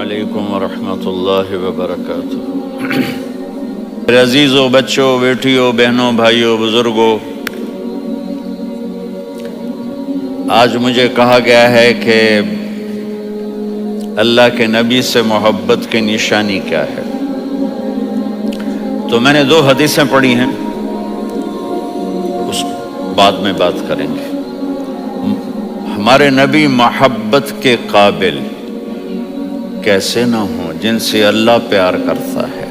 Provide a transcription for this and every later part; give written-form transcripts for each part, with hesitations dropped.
علیکم ورحمۃ اللہ وبرکاتہ۔ میرے عزیزوں، بچوں، بیٹیوں، بہنوں، بھائیوں، بزرگوں، آج مجھے کہا گیا ہے کہ اللہ کے نبی سے محبت کی نشانی کیا ہے، تو میں نے 2 حدیثیں پڑھی ہیں، اس بعد میں بات کریں گے۔ ہمارے نبی محبت کے قابل کیسے نہ ہوں جن سے اللہ پیار کرتا ہے۔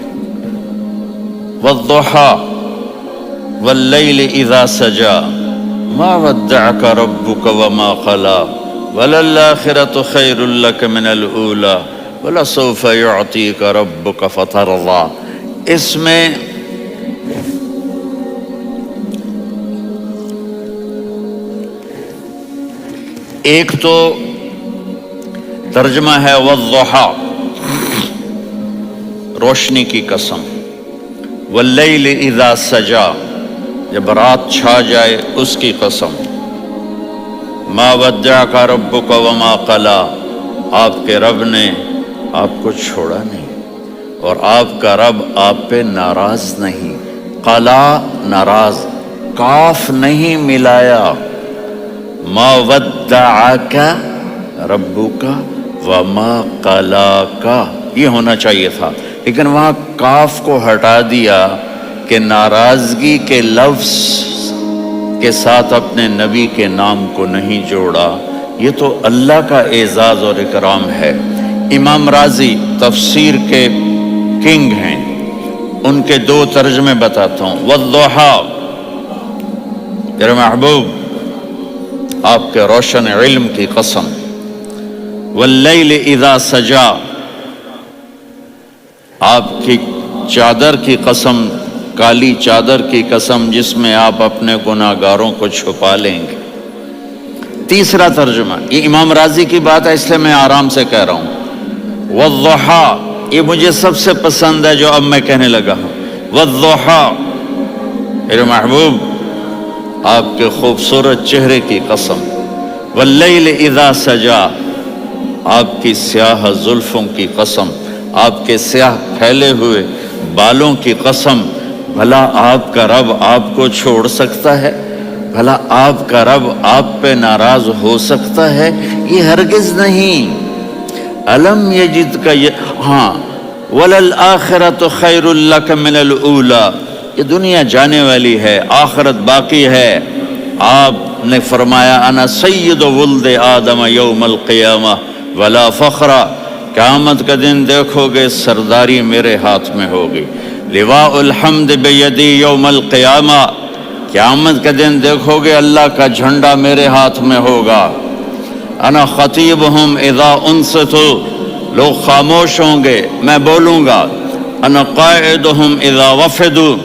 وَالضُّحَىٰ وَاللَّيْلِ إِذَا سَجَىٰ مَا وَدَّعَكَ رَبُّكَ وَمَا قَلَىٰ وَلَلْآخِرَةُ خَيْرٌ لَكَ مِنَ الْأُولَىٰ وَلَسَوْفَ يُعْطِيكَ رَبُّكَ فَتَرْضَىٰ۔ اس میں ایک تو ترجمہ ہے والضحیٰ، روشنی کی قسم، واللیل اذا سجا، جب رات چھا جائے اس کی قسم، ما ودعک ربک وما قلی، آپ کے رب نے آپ کو چھوڑا نہیں اور آپ کا رب آپ پہ ناراض نہیں۔ قلا ناراض، کاف نہیں ملایا، ما ودعک ربک وما قلاک یہ ہونا چاہیے تھا، لیکن وہاں کاف کو ہٹا دیا کہ ناراضگی کے لفظ کے ساتھ اپنے نبی کے نام کو نہیں جوڑا۔ یہ تو اللہ کا اعزاز اور اکرام ہے۔ امام راضی تفسیر کے کنگ ہیں، ان کے 2 ترجمے بتاتا ہوں۔ والضحیٰ، میرے محبوب آپ کے روشن علم کی قسم، واللیل اذا سجا، آپ کی چادر کی قسم، کالی چادر کی قسم جس میں آپ اپنے گناہگاروں کو چھپا لیں گے۔ تیسرا ترجمہ، یہ امام راضی کی بات ہے اس لیے میں آرام سے کہہ رہا ہوں۔ والضحیٰ، یہ مجھے سب سے پسند ہے جو اب میں کہنے لگا ہوں۔ والضحیٰ، میرے محبوب آپ کے خوبصورت چہرے کی قسم، واللیل اذا سجا، آپ کی سیاہ زلفوں کی قسم، آپ کے سیاہ پھیلے ہوئے بالوں کی قسم، بھلا آپ کا رب آپ کو چھوڑ سکتا ہے؟ بھلا آپ کا رب آپ پہ ناراض ہو سکتا ہے؟ یہ ہرگز نہیں۔ الم یجد کا ہاں، وَلَلْآخِرَةُ خَيْرٌ لَكَ مِنَ الْأُولَىٰ، یہ دنیا جانے والی ہے، آخرت باقی ہے۔ آپ نے فرمایا انا سید ولد آدم یوم القیامہ ولا فخر، قیامت کا دن دیکھو گے سرداری میرے ہاتھ میں ہوگی۔ لواء الحمد بیدی یوم القیامہ، قیامت کا دن دیکھو گے اللہ کا جھنڈا میرے ہاتھ میں ہوگا۔ انا خطیبہم اذا انصتوا، لوگ خاموش ہوں گے میں بولوں گا۔ انا قائدہم اذا وفدوا،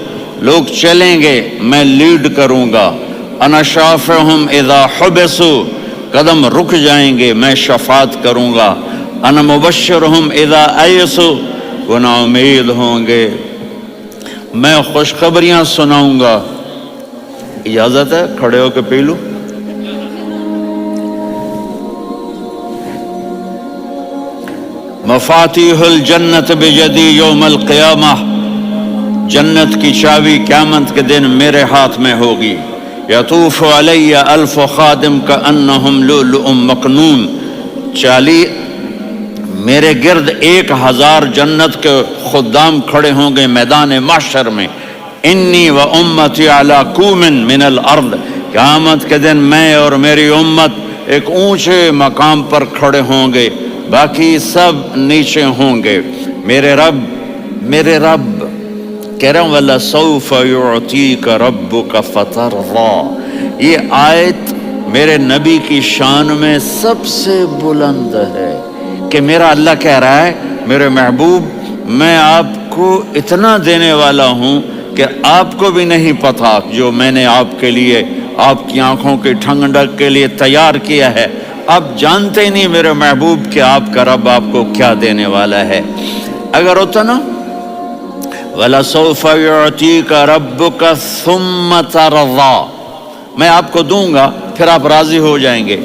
لوگ چلیں گے میں لیڈ کروں گا۔ انا شافعہم اذا حبسوا، قدم رک جائیں گے میں شفاعت کروں گا۔ انا مبشرہم اذا ایسوا، وہ نا امید ہوں گے میں خوشخبریاں سناؤں گا۔ اجازت ہے کھڑے ہو کے پی لوں؟ مفاتیح الجنت بیدی یوم القیامہ، جنت کی چابی قیامت کے دن میرے ہاتھ میں ہوگی۔ یطوف علی الف خادم کانہم لؤلؤ مکنون، میرے گرد 1000 جنت کے خدام کھڑے ہوں گے میدان محشر میں۔ انی و امتی علی کوم من الارض، قیامت کے دن میں اور میری امت ایک اونچے مقام پر کھڑے ہوں گے، باقی سب نیچے ہوں گے۔ میرے رب کہہ رہا ہوں وَلَسَوْفَ يُعْطِيكَ رَبُّكَ فَتَرْضَىٰ، یہ آیت میرے نبی کی شان میں سب سے بلند ہے کہ میرا اللہ کہہ رہا ہے میرے محبوب میں آپ کو اتنا دینے والا ہوں کہ آپ کو بھی نہیں پتا جو میں نے آپ کے لیے، آپ کی آنکھوں کی ٹھنڈک کے لیے تیار کیا ہے۔ آپ جانتے ہی نہیں میرے محبوب کہ آپ کا رب آپ کو کیا دینے والا ہے۔ اگر ہوتا نا وَلَسَوْفَ يُعْطِيكَ رَبُّكَ ثُمَّ تَرْضَىٰ، میں آپ کو دوں گا پھر آپ راضی ہو جائیں گے،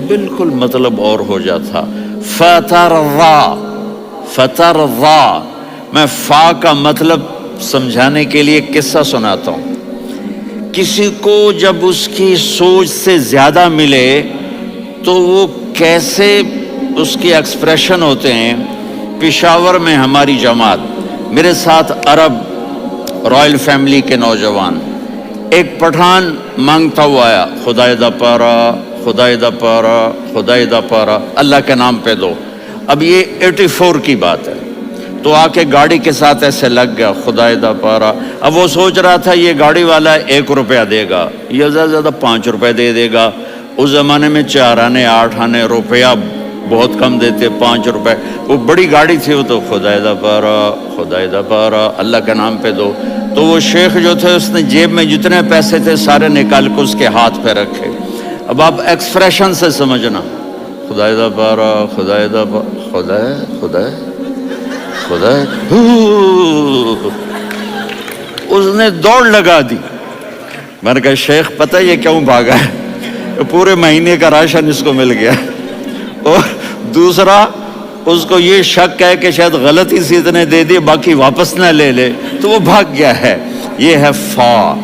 بالکل مطلب اور ہو جاتا۔ فَتَرْضَىٰ، فترضا، میں فا کا مطلب سمجھانے کے لیے قصہ سناتا ہوں. کسی کو جب اس کی سوچ سے زیادہ ملے تو وہ کیسے اس کے ایکسپریشن ہوتے ہیں. پشاور میں ہماری جماعت، میرے ساتھ عرب رائل فیملی کے نوجوان، ایک پٹھان مانگتا ہوا آیا، خدائے دا پارا، خدائے دا پارا، خدائے دا پارا، اللہ کے نام پہ دو. اب یہ 84 کی بات ہے. تو آ کے گاڑی کے ساتھ ایسے لگ گیا، خدائے دا پارا. اب وہ سوچ رہا تھا یہ گاڑی والا 1 روپیہ دے گا یا زیادہ سے زیادہ 5 روپے دے دے گا. اس زمانے میں 4 آنے 8 آنے روپیہ بہت کم دیتے، 5 روپے. وہ بڑی گاڑی تھی، وہ تو خدائے دا پارا، خدائے دا پارا، اللہ کے نام پہ دو. تو وہ شیخ جو تھے اس نے جیب میں جتنے پیسے تھے سارے نکال کے اس کے ہاتھ پہ رکھے. اب آپ ایکسپریشن سے سمجھنا، خدائے دا پارا، خدائے دا پارا، خدائے خدائے خدائے. اس نے دوڑ لگا دی. میں نے کہا شیخ پتہ یہ کیوں بھاگا ہے؟ پورے مہینے کا راشن اس کو مل گیا. اور دوسرا اس کو یہ شک ہے کہ شاید غلطی سے اتنے دے دی باقی واپس نہ لے لے، تو وہ بھاگ گیا ہے. یہ ہے فا،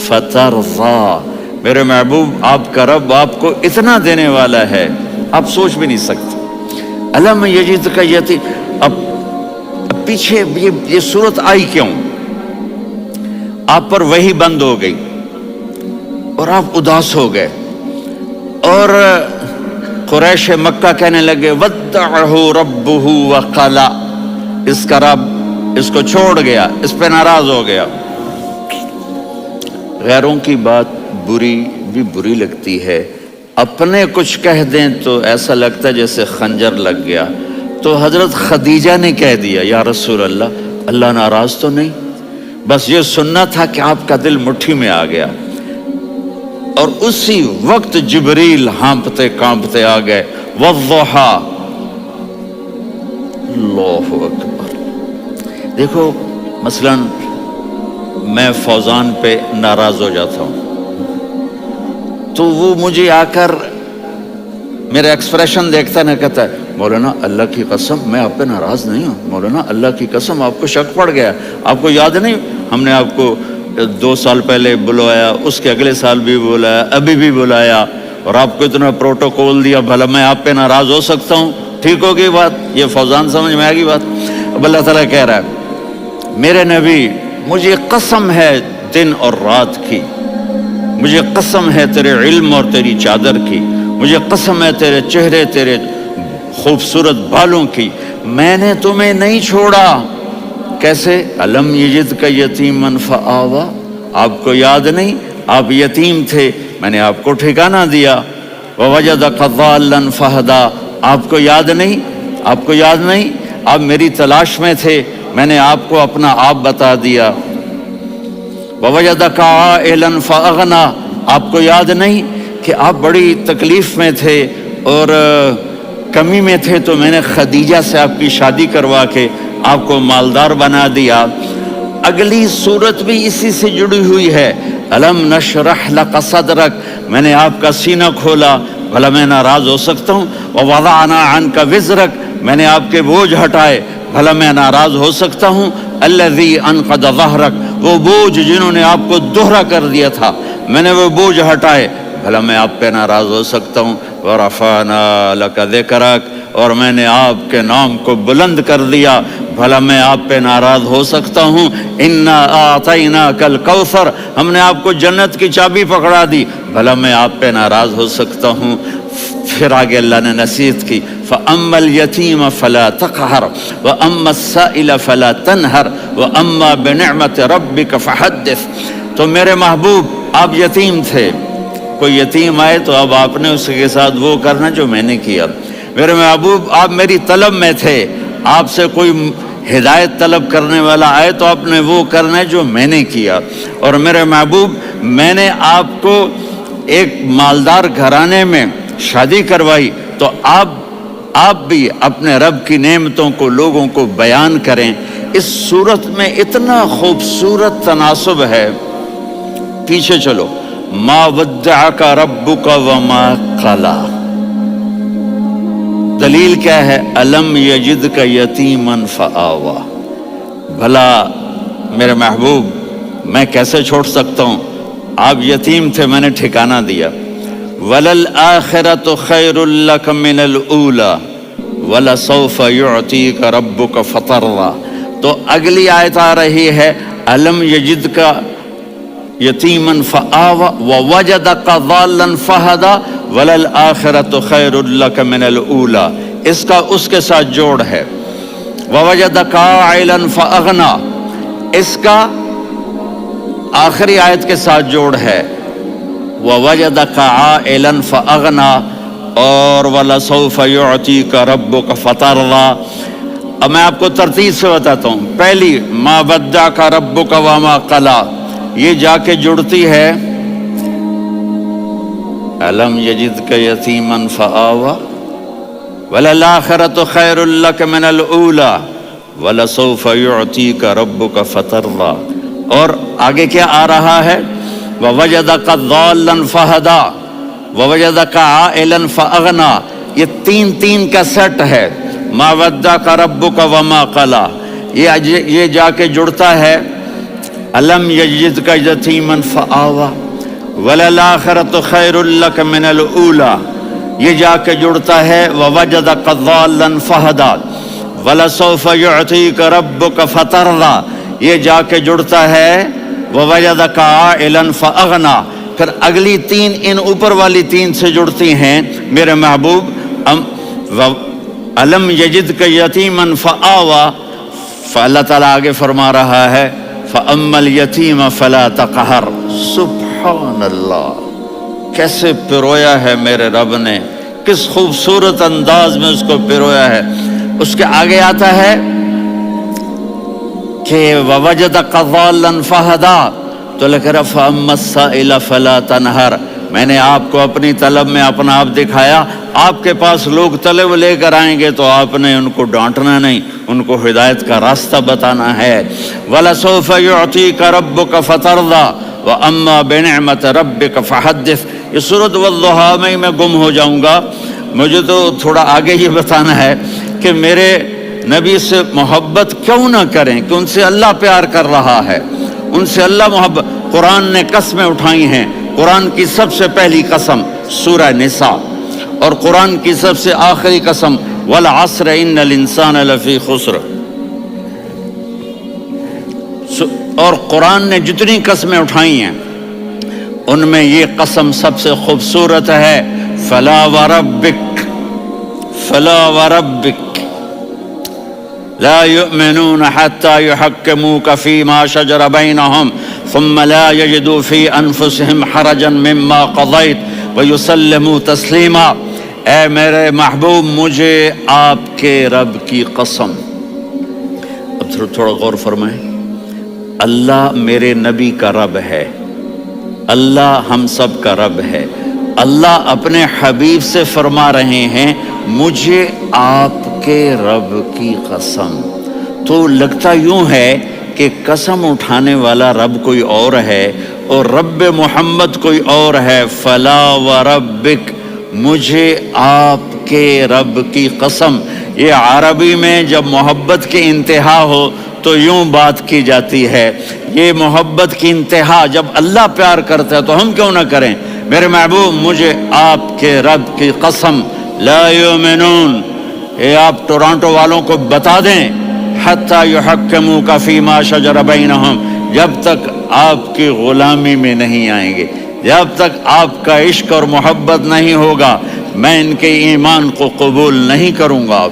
فترضا. میرے محبوب آپ کا رب آپ کو اتنا دینے والا ہے آپ سوچ بھی نہیں سکتے. علم یجد کا یتیم. اب پیچھے یہ صورت آئی کیوں؟ آپ پر وحی بند ہو گئی اور آپ اداس ہو گئے، اور قریش مکہ کہنے لگے ودعہ ربہ وقلا، اس کا رب اس کو چھوڑ گیا، اس پہ ناراض ہو گیا. غیروں کی بات بھی بری لگتی ہے، اپنے کچھ کہہ دیں تو ایسا لگتا ہے جیسے خنجر لگ گیا. تو حضرت خدیجہ نے کہہ دیا یا رسول اللہ، اللہ ناراض تو نہیں؟ بس یہ سننا تھا کہ آپ کا دل مٹھی میں آ گیا. اور اسی وقت جبریل ہانپتے کانپتے آ گئے. والضحا، اللہ اکبر. دیکھو مثلا میں فوزان پہ ناراض ہو جاتا ہوں تو وہ مجھے آ کر میرا ایکسپریشن دیکھتا نہ کہتا ہے مولانا اللہ کی قسم میں آپ پہ ناراض نہیں ہوں، مولانا اللہ کی قسم آپ کو شک پڑ گیا، آپ کو یاد نہیں ہم نے آپ کو 2 سال پہلے بلوایا، اس کے اگلے سال بھی بلایا، ابھی بھی بلایا، اور آپ کو اتنا پروٹوکول دیا، بھلا میں آپ پہ ناراض ہو سکتا ہوں؟ ٹھیک ہوگی بات؟ یہ فوزان سمجھ میں آ گئی بات. اب اللہ تعالیٰ کہہ رہا ہے میرے نبی مجھے قسم ہے دن اور رات کی، مجھے قسم ہے تیرے علم اور تیری چادر کی، مجھے قسم ہے تیرے چہرے تیرے خوبصورت بالوں کی، میں نے تمہیں نہیں چھوڑا. کیسے؟ علم یجد کا یتیمن فآوا، آپ کو یاد نہیں آپ یتیم تھے، میں نے آپ کو ٹھکانہ دیا. ووجدک ضالا فہدا، آپ کو یاد نہیں، آپ کو یاد نہیں آپ میری تلاش میں تھے، میں نے آپ کو اپنا آپ بتا دیا. ووجدک عائلا فاغنا، آپ کو یاد نہیں کہ آپ بڑی تکلیف میں تھے اور کمی میں تھے تو میں نے خدیجہ سے آپ کی شادی کروا کے آپ کو مالدار بنا دیا. اگلی صورت بھی اسی سے جڑی ہوئی ہے. الم نشرح لک صدرک، میں نے آپ کا سینہ کھولا، بھلا میں ناراض ہو سکتا ہوں؟ ووضعنا عنک وزرک، میں نے آپ کے بوجھ ہٹائے، بھلا میں ناراض ہو سکتا ہوں؟ الذی انقض ظہرک، وہ بوجھ جنہوں نے آپ کو دوہرا کر دیا تھا میں نے وہ بوجھ ہٹائے، بھلا میں آپ پہ ناراض ہو سکتا ہوں؟ ورفعنا لک ذکرک، اور میں نے آپ کے نام کو بلند کر دیا، بھلا میں آپ پہ ناراض ہو سکتا ہوں؟ انا اعطیناک الکوثر، ہم نے آپ کو جنت کی چابی پکڑا دی، بھلا میں آپ پہ ناراض ہو سکتا ہوں؟ پھر آگے اللہ نے نصیحت کی، فَأَمَّا الْيَتِيمَ فَلَا تَقْهَرْ وَأَمَّا السَّائِلَ فَلَا تَنْهَرْ وَأَمَّا بِنِعْمَةِ رَبِّكَ فَحَدِّثْ. تو میرے محبوب آپ یتیم تھے، کوئی یتیم آئے تو اب آپ نے اس کے ساتھ وہ کرنا جو میں نے کیا. میرے محبوب آپ میری طلب میں تھے، آپ سے کوئی ہدایت طلب کرنے والا آئے تو آپ نے وہ کرنا ہے جو میں نے کیا. اور میرے محبوب میں نے آپ کو ایک مالدار گھرانے میں شادی کروائی تو آپ بھی اپنے رب کی نعمتوں کو لوگوں کو بیان کریں. اس صورت میں اتنا خوبصورت تناسب ہے. پیچھے چلو، ما ودعک ربک وما قلی، دلیل کیا ہے؟ الم یجد کا یتیمن فآوا، بھلا میرے محبوب میں کیسے چھوڑ سکتا ہوں، آپ یتیم تھے میں نے ٹھکانہ دیا۔ وَلَلْآخِرَةُ خَيْرٌ لَكَ مِنَ الْأُولَى وَلَسَوْفَ يُعْطِيكَ رَبُّكَ فَتَرْضَىٰ۔ تو اگلی آیت آ رہی ہے الم یجد کا یتیمن فآوا ووجدک ضالًا فہدیٰ وَلَلْآخِرَةُ خَيْرٌ لَكَ مِنَ الْأُولَىٰ، اس کا اس کے ساتھ جوڑ ہے۔ ووجدک عائلاً فأغنیٰ، اس کا آخری آیت کے ساتھ جوڑ ہے۔ ووجدک عائلاً فأغنیٰ اور وَلَسَوْفَ يُعْطِيكَ رَبُّكَ فَتَرْضَىٰ۔ اب میں آپ کو ترتیب سے بتاتا ہوں۔ پہلی مَا وَدَّعَكَ رَبُّكَ وَمَا قَلَىٰ، یہ جا کے جڑتی ہے الم یجدک یتیماً فآوا وَلَلْآخِرَةُ خَيْرٌ لَكَ مِنَ الْأُولَىٰ وَلَسَوْفَ يُعْطِيكَ رَبُّكَ فَتَرْضَىٰ۔ اور آگے کیا آ رہا ہے؟ وَوَجَدَكَ ضَالًّا فَہَدَىٰ وَوَجَدَكَ عَائِلًا فَأَغْنَىٰ، یہ تین کا سیٹ ہے۔ مَا وَدَّعَكَ رَبُّكَ وَمَا قَلَىٰ، یہ جا کے جڑتا ہے الم یجدک یتیماً فآوا وَلَلْآخِرَةُ خَيْرٌ لَكَ مِنَ الْأُولَىٰ، یہ جا کے جڑتا ہے وَوَجَدَكَ ضَالًّا فَہَدَىٰ وَلَسَوْفَ يُعْطِيكَ رَبُّكَ فَتَرْضَىٰ، یہ جا کے جڑتا ہے وَوَجَدَكَ عَائِلًا فَأَغْنَىٰ۔ پھر اگلی تین ان اوپر والی تین سے جڑتی ہیں میرے محبوب۔ الم یجدک یتیماً فآوا، فاللہ تعالیٰ آگے فرما رہا ہے فَأَمَّا الْيَتِيمَ فَلَا تَقْهَرْ۔ سبحان اللہ، کیسے پرویا ہے میرے رب نے، کس خوبصورت انداز میں اس کو پرویا ہے۔ اس کے آگے آتا ہے کہ وَوَجَدَكَ ضَالًّا فَهَدَىٰ، تو لکھ رہا فَأَمَّا السَّائِلَ فَلَا تَنْهَرْ، میں نے آپ کو اپنی طلب میں اپنا آپ دکھایا۔ آپ کے پاس لوگ طلب لے کر آئیں گے تو آپ نے ان کو ڈانٹنا نہیں، ان کو ہدایت کا راستہ بتانا ہے۔ وَلَسَوْفَ يُعْطِيكَ رَبُّكَ فَتَرْضَىٰ وَأَمَّا بِنِعْمَةِ رَبِّكَ فَحَدِّثْ۔ یہ سورۃ والضحیٰ میں میں گم ہو جاؤں گا، مجھے تو تھوڑا آگے یہ بتانا ہے کہ میرے نبی سے محبت کیوں نہ کریں، کہ ان سے اللہ پیار کر رہا ہے، ان سے اللہ محبت۔ قرآن نے قسمیں اٹھائی ہیں، قرآن کی سب سے پہلی قسم سورہ نساء، اور قرآن کی سب سے آخری قسم والعصر ان الانسان لفی خسر۔ اور قرآن نے جتنی قسمیں اٹھائی ہیں ان میں یہ قسم سب سے خوبصورت ہے، فلا وربک فلا وربک لا يؤمنون حتى يحكموك فيما شجر بينهم ثم لا يجدوا في انفسهم حرجا مما قضيت ويسلموا تسلیما۔ اے میرے محبوب، مجھے آپ کے رب کی قسم۔ اب تھوڑا غور فرمائیں، اللہ میرے نبی کا رب ہے، اللہ ہم سب کا رب ہے۔ اللہ اپنے حبیب سے فرما رہے ہیں مجھے آپ کے رب کی قسم۔ تو لگتا یوں ہے کہ قسم اٹھانے والا رب کوئی اور ہے اور رب محمد کوئی اور ہے۔ فلا وربک، مجھے آپ کے رب کی قسم۔ یہ عربی میں جب محبت کی انتہا ہو تو یوں بات کی جاتی ہے، یہ محبت کی انتہا جب اللہ پیار کرتا ہے تو ہم کیوں نہ کریں۔ میرے محبوب، مجھے آپ کے رب کی قسم، لا یؤمنون، یہ آپ ٹورانٹو والوں کو بتا دیں، حتی یحکموک فیما شجر بینہم، جب تک آپ کی غلامی میں نہیں آئیں گے، جب تک آپ کا عشق اور محبت نہیں ہوگا، میں ان کے ایمان کو قبول نہیں کروں گا۔